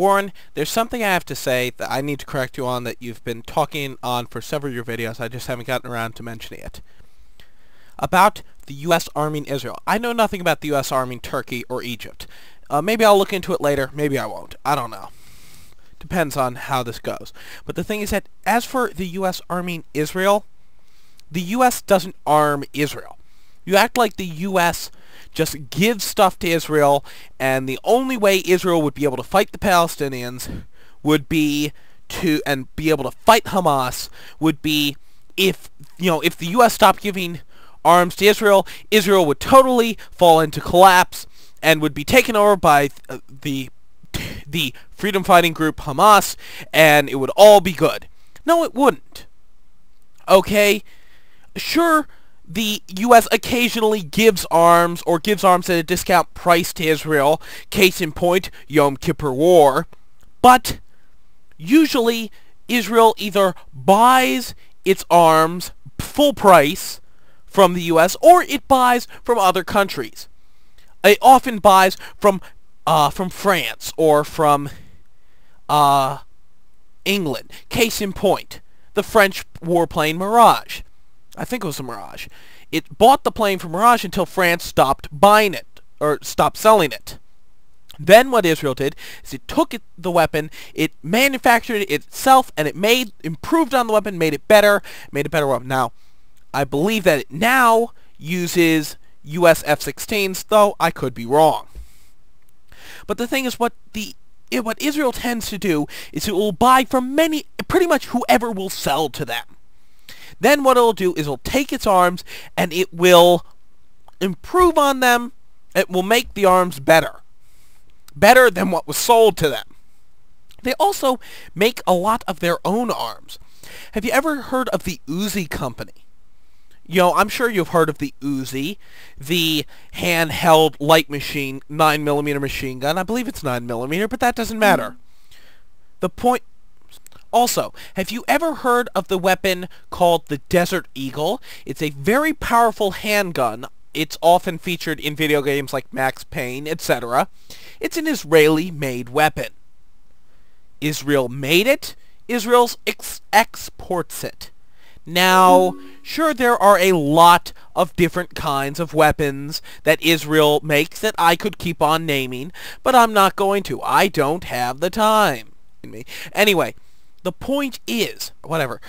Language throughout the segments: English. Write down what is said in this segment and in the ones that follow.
Warren, there's something I have to say that I need to correct you on that you've been talking on for several of your videos. I just haven't gotten around to mentioning it. About the U.S. arming Israel. I know nothing about the U.S. arming Turkey or Egypt. Maybe I'll look into it later. Maybe I won't. I don't know. Depends on how this goes. But the thing is that as for the U.S. arming Israel, the U.S. doesn't arm Israel. You act like the U.S. just gives stuff to Israel, and the only way Israel would be able to fight the Palestinians would be and be able to fight Hamas would be if the U.S. stopped giving arms to Israel, Israel would totally fall into collapse and would be taken over by the freedom fighting group Hamas, and it would all be good. No, it wouldn't. Okay? Sure, the U.S. occasionally gives arms, or gives arms at a discount price to Israel, case in point, Yom Kippur War, but usually Israel either buys its arms full price from the U.S., or it buys from other countries. It often buys from France, or from England. Case in point, the French warplane Mirage. I think it was a Mirage. It bought the plane from Mirage until France stopped buying it, or stopped selling it. Then what Israel did is it took the weapon, it manufactured it itself, and it improved on the weapon, made it better weapon. Now, I believe that it now uses U.S. F-16s, though I could be wrong. But the thing is, what Israel tends to do is it will buy from pretty much whoever will sell to them. Then what it'll do is it'll take its arms and it will improve on them. It will make the arms better than what was sold to them. They also make a lot of their own arms. Have you ever heard of the Uzi company? I'm sure you've heard of the Uzi, the handheld light machine, 9mm machine gun. I believe it's 9mm, but that doesn't matter. The point... Also, have you ever heard of the weapon called the Desert Eagle? It's a very powerful handgun. It's often featured in video games like Max Payne, etc. It's an Israeli-made weapon. Israel made it. Israel exports it. Now, sure, there are a lot of different kinds of weapons that Israel makes that I could keep on naming, but I'm not going to. I don't have the time. Anyway, the point is, whatever,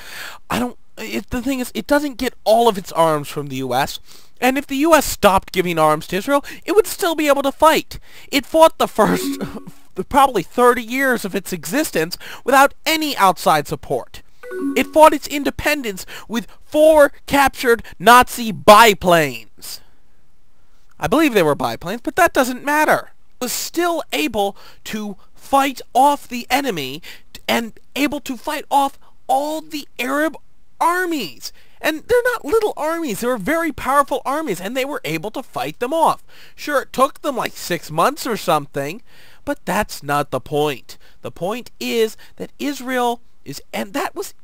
the thing is, it doesn't get all of its arms from the U.S., and if the U.S. stopped giving arms to Israel, it would still be able to fight. It fought the first, probably 30 years of its existence without any outside support. It fought its independence with 4 captured Nazi biplanes. I believe they were biplanes, but that doesn't matter. It was still able to fight off the enemy and able to fight off all the Arab armies. And they're not little armies. They were very powerful armies, and they were able to fight them off. Sure, it took them like 6 months or something, but that's not the point. The point is that Israel... and that was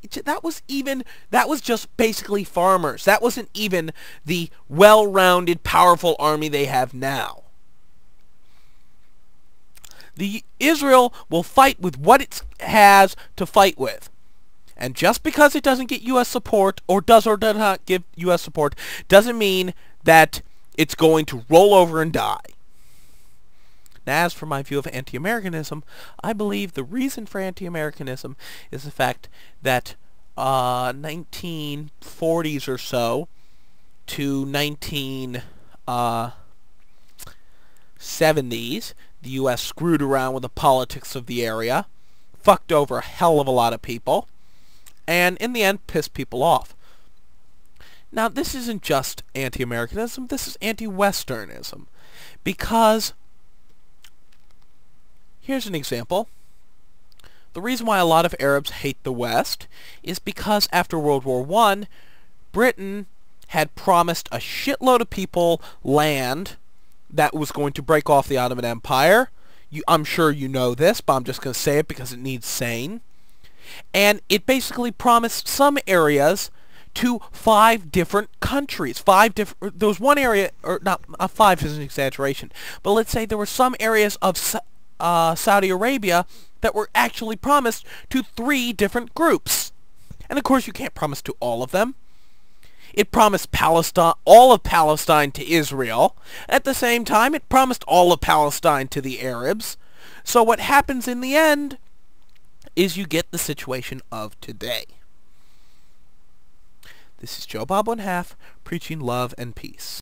just basically farmers. That wasn't even the well-rounded, powerful army they have now. Israel will fight with what it has to fight with. And just because it doesn't get U.S. support, or does not give U.S. support, doesn't mean that it's going to roll over and die. Now, as for my view of anti-Americanism, I believe the reason for anti-Americanism is the fact that 1940s or so to 1970s, the U.S. screwed around with the politics of the area, fucked over a hell of a lot of people, and in the end pissed people off. Now, this isn't just anti-Americanism, this is anti-Westernism, because... here's an example. The reason why a lot of Arabs hate the West is because after World War I, Britain had promised a shitload of people land that was going to break off the Ottoman Empire. I'm sure you know this, but I'm just going to say it because it needs saying. And it basically promised some areas to 5 different countries. There was one area, or not, 5 is an exaggeration, but let's say there were some areas of Saudi Arabia that were actually promised to 3 different groups. And of course you can't promise to all of them. It promised Palestine, all of Palestine to Israel. At the same time, it promised all of Palestine to the Arabs. So what happens in the end is you get the situation of today. This is Joe Bob 1/2, preaching love and peace.